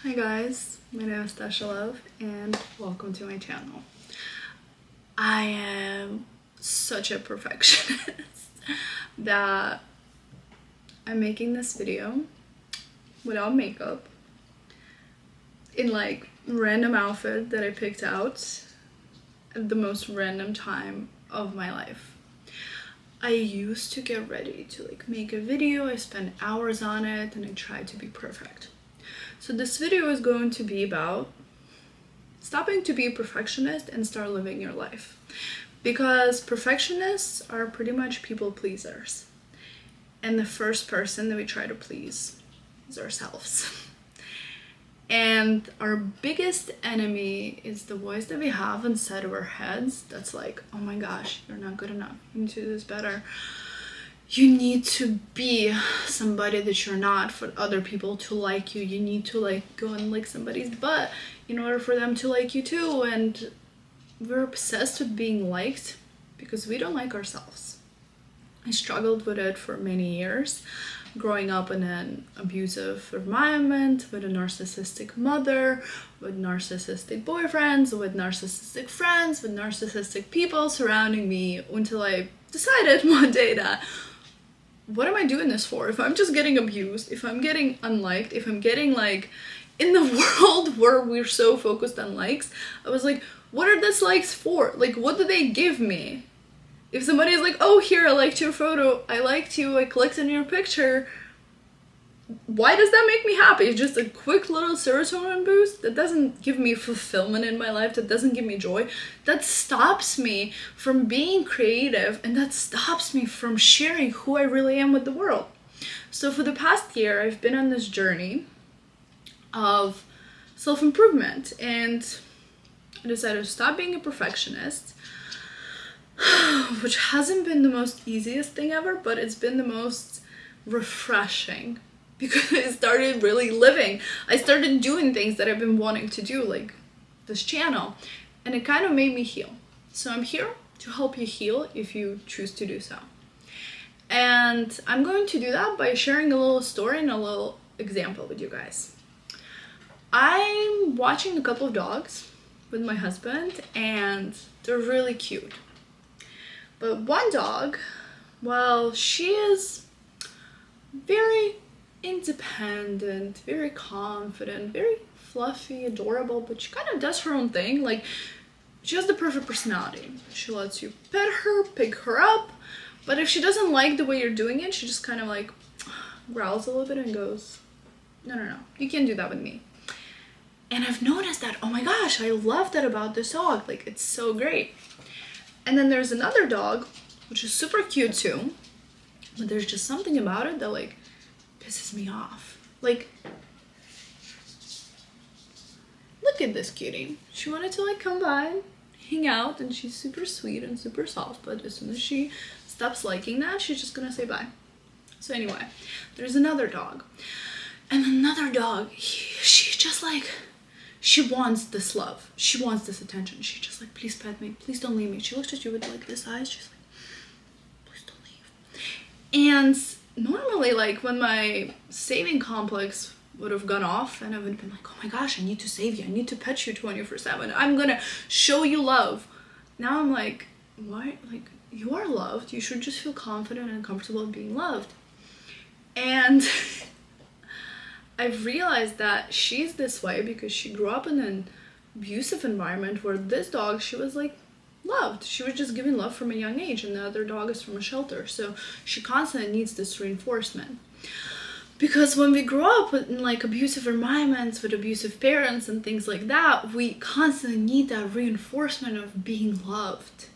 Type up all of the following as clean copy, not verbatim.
Hi guys, my name is Tasha Love and welcome to my channel. I am such a perfectionist that I'm making this video without makeup in like random outfit that I picked out at the most random time of my life. I used to get ready to like make a video, I spent hours on it and I tried to be perfect. So this video is going to be about stopping to be a perfectionist and start living your life. Because perfectionists are pretty much people pleasers. And the first person that we try to please is ourselves. And our biggest enemy is the voice that we have inside of our heads that's like, oh my gosh, you're not good enough. You need to do this better. You need to be somebody that you're not for other people to like you. You need to like go and lick somebody's butt in order for them to like you too. And we're obsessed with being liked because we don't like ourselves. I struggled with it for many years, growing up in an abusive environment with a narcissistic mother, with narcissistic boyfriends, with narcissistic friends, with narcissistic people surrounding me until I decided one day that what am I doing this for? If I'm just getting abused, if I'm getting unliked, if I'm getting like in the world where we're so focused on likes, I was like, what are these likes for? Like, what do they give me? If somebody is like, oh, here, I liked your photo, I liked you, I clicked on your picture, why does that make me happy? It's just a quick little serotonin boost that doesn't give me fulfillment in my life, that doesn't give me joy, that stops me from being creative, and that stops me from sharing who I really am with the world. So for the past year, I've been on this journey of self-improvement, and I decided to stop being a perfectionist, which hasn't been the most easiest thing ever, but it's been the most refreshing. Because I started really living. I started doing things that I've been wanting to do, like this channel. And it kind of made me heal. So I'm here to help you heal if you choose to do so. And I'm going to do that by sharing a little story and a little example with you guys. I'm watching a couple of dogs with my husband and they're really cute. But one dog, well, she is very independent, very confident, very fluffy, adorable, but she kind of does her own thing. Like, she has the perfect personality. She lets you pet her, pick her up, but if she doesn't like the way you're doing it, she just kind of like growls a little bit and goes, no, you can't do that with me. And I've noticed that, oh my gosh, I love that about this dog. Like, it's so great. And then there's another dog, which is super cute too, but there's just something about it that like pisses me off. Like, look at this cutie. She wanted to like come by, hang out, and she's super sweet and super soft, but as soon as she stops liking that, she's just gonna say bye. So anyway, there's another dog. And another dog, she's just like, she wants this love. She wants this attention. She's just like, please pet me. Please don't leave me. She looks at you with like this eyes. She's like, please don't leave. And normally, like when my saving complex would have gone off and I would have been like, oh my gosh, I need to save you. I need to pet you 24/7. I'm gonna show you love. Now I'm like, what? Like, you are loved. You should just feel confident and comfortable in being loved. And I've realized that she's this way because she grew up in an abusive environment where this dog, she was like loved. She was just given love from a young age, and the other dog is from a shelter. So she constantly needs this reinforcement. Because when we grow up in like abusive environments with abusive parents and things like that, we constantly need that reinforcement of being loved.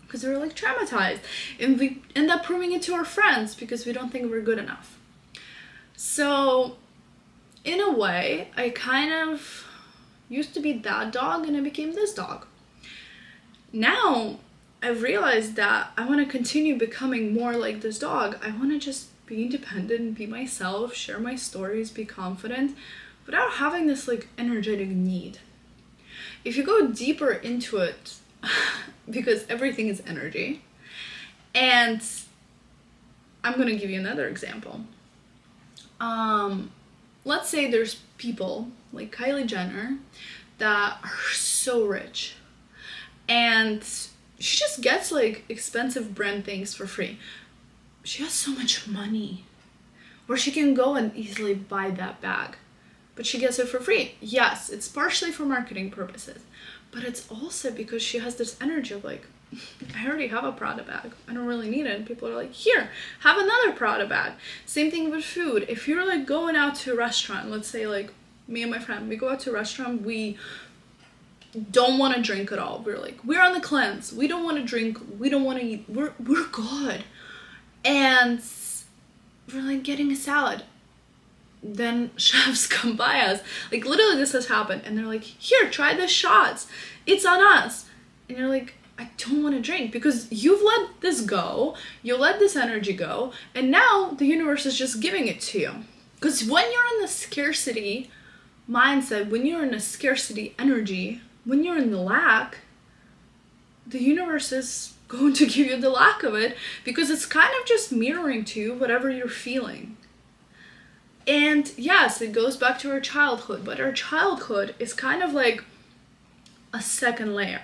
Because we're like traumatized. And we end up proving it to our friends because we don't think we're good enough. So in a way, I kind of used to be that dog and I became this dog. Now, I've realized that I want to continue becoming more like this dog. I want to just be independent, be myself, share my stories, be confident, without having this like energetic need. If you go deeper into it, because everything is energy, and I'm going to give you another example. Let's say there's people like Kylie Jenner that are so rich, and she just gets like expensive brand things for free. She has so much money where she can go and easily buy that bag, but she gets it for free. Yes, it's partially for marketing purposes, but it's also because she has this energy of like, I already have a Prada bag, I don't really need it. And people are like, here, have another Prada bag. Same thing with food. If you're like going out to a restaurant, let's say like me and my friend, we go out to a restaurant, we don't want to drink at all. We're like, we're on the cleanse, we don't want to drink, we don't want to eat, we're good. And we're like getting a salad, then chefs come by us, like literally this has happened, and they're like, here, try the shots, it's on us. And you're like, I don't want to drink, because you've let this go, you let this energy go, and now the universe is just giving it to you. Because when you're in the scarcity mindset, when you're in a scarcity energy, when you're in the lack, the universe is going to give you the lack of it, because it's kind of just mirroring to you whatever you're feeling. And yes, it goes back to our childhood, but our childhood is kind of like a second layer.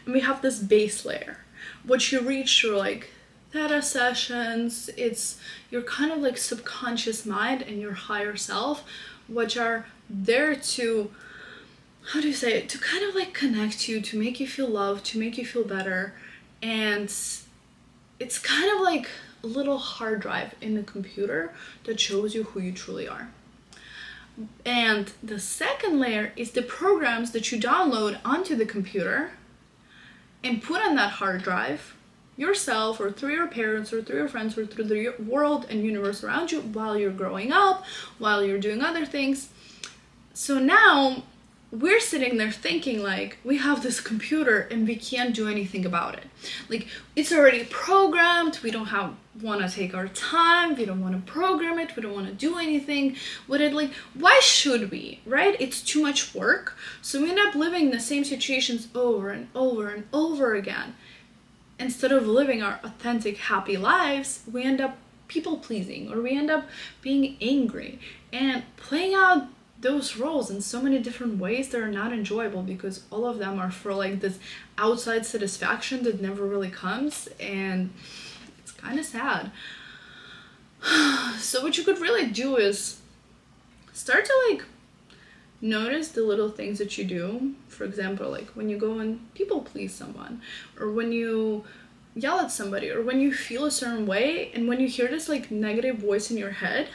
And we have this base layer, which you reach through like theta sessions. It's your kind of like subconscious mind and your higher self, which are there to, how do you say it, to kind of like connect you, to make you feel loved, to make you feel better. And it's kind of like a little hard drive in the computer that shows you who you truly are. And the second layer is the programs that you download onto the computer and put on that hard drive yourself, or through your parents, or through your friends, or through the world and universe around you while you're growing up, while you're doing other things. So now we're sitting there thinking like, we have this computer and we can't do anything about it. Like, it's already programmed, we don't want to take our time, we don't want to program it, we don't want to do anything with it. Like, why should we, right? It's too much work. So we end up living the same situations over and over and over again. Instead of living our authentic, happy lives, we end up people pleasing, or we end up being angry and playing out those roles in so many different ways that are not enjoyable, because all of them are for like this outside satisfaction that never really comes, and it's kind of sad. So what you could really do is start to like notice the little things that you do. For example, like when you go and people please someone, or when you yell at somebody, or when you feel a certain way, and when you hear this like negative voice in your head,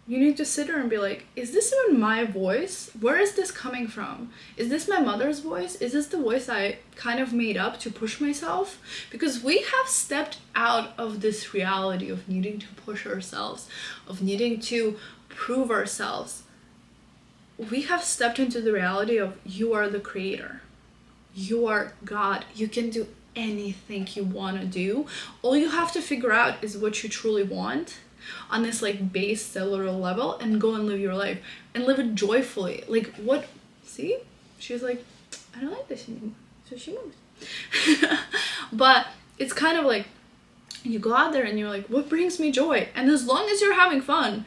you need to sit there and be like, is this even my voice? Where is this coming from? Is this my mother's voice? Is this the voice I kind of made up to push myself? Because we have stepped out of this reality of needing to push ourselves, of needing to prove ourselves. We have stepped into the reality of, you are the creator. You are God. You can do anything you want to do. All you have to figure out is what you truly want on this like base cellular level, and go and live your life and live it joyfully. Like, what? See, she's like, I don't like this anymore, so she moves. But it's kind of like, you go out there and you're like, what brings me joy? And as long as you're having fun,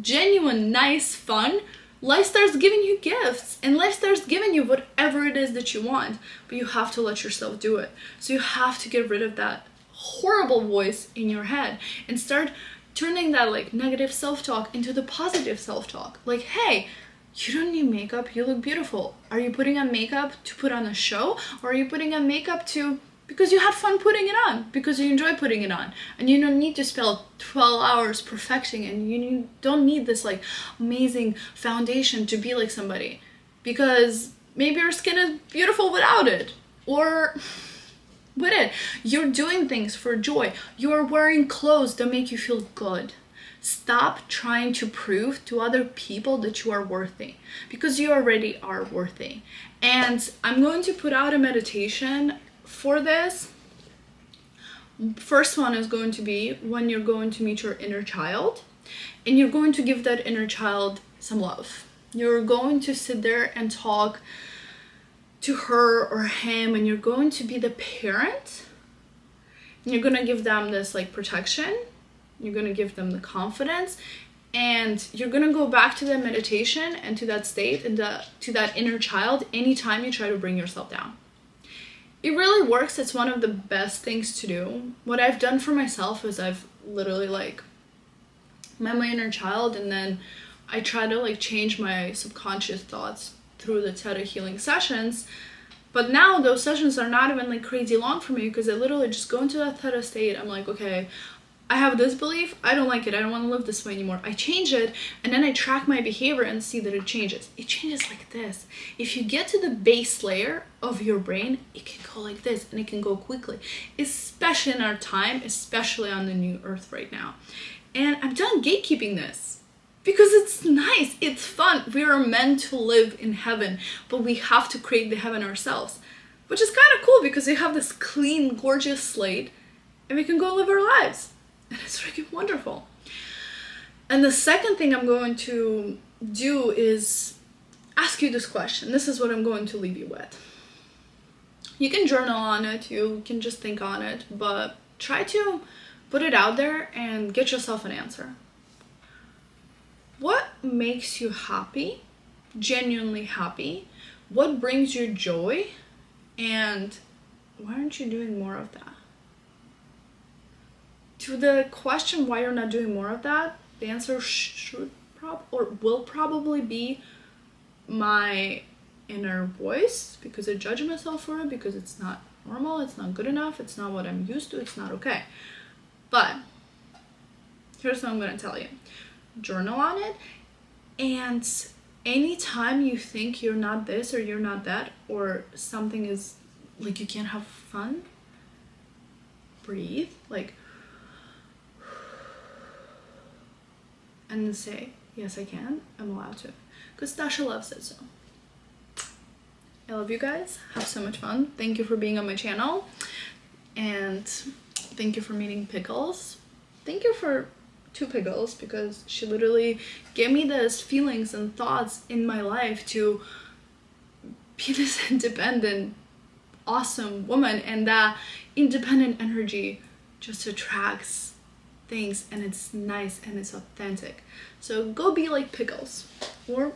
genuine nice fun, life starts giving you gifts, and life starts giving you whatever it is that you want. But you have to let yourself do it. So you have to get rid of that horrible voice in your head and start turning that like negative self-talk into the positive self-talk. Like, hey, you don't need makeup, you look beautiful. Are you putting on makeup to put on a show, or are you putting on makeup because you had fun putting it on, because you enjoy putting it on, and you don't need to spend 12 hours perfecting, and you don't need this like amazing foundation to be like somebody, because maybe your skin is beautiful without it, or with it. You're doing things for joy. You're wearing clothes that make you feel good. Stop trying to prove to other people that you are worthy, because you already are worthy. And I'm going to put out a meditation for this. First one is going to be when you're going to meet your inner child, and you're going to give that inner child some love. You're going to sit there and talk to her or him, and you're going to be the parent, and you're going to give them this like protection, you're going to give them the confidence, And you're gonna go back to that meditation and to that state and to that inner child anytime you try to bring yourself down. It really works. It's one of the best things to do. What I've done for myself is I've literally like met my inner child, and then I try to like change my subconscious thoughts through the taugh healing sessions. But now those sessions are not even like crazy long for me, because I literally just go into that taugh state. I'm like, okay, I have this belief, I don't like it, I don't want to live this way anymore. I change it, and then I track my behavior and see that it changes. It changes like this. If you get to the base layer of your brain, it can go like this, and it can go quickly, especially in our time, especially on the new earth right now. And I'm done gatekeeping this, because it's nice, it's fun. We are meant to live in heaven, but we have to create the heaven ourselves, which is kind of cool, because we have this clean, gorgeous slate, and we can go live our lives. And it's freaking wonderful. And the second thing I'm going to do is ask you this question. This is what I'm going to leave you with. You can journal on it, you can just think on it, but try to put it out there and get yourself an answer. What makes you happy, genuinely happy? What brings you joy? And why aren't you doing more of that? To the question why you're not doing more of that, the answer will probably be my inner voice, because I judge myself for it, because it's not normal, it's not good enough, it's not what I'm used to, it's not okay. But here's what I'm going to tell you. Journal on it, and anytime you think you're not this or you're not that, or something is like you can't have fun, breathe, like, and then say, yes, I can, I'm allowed to, because Tasha loves it. So I love you guys, have so much fun. Thank you for being on my channel, and thank you for meeting Pickles. Thank you for 2 Pickles, because she literally gave me those feelings and thoughts in my life to be this independent, awesome woman, and that independent energy just attracts things, and it's nice and it's authentic. So go be like Pickles, or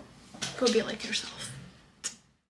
go be like yourself.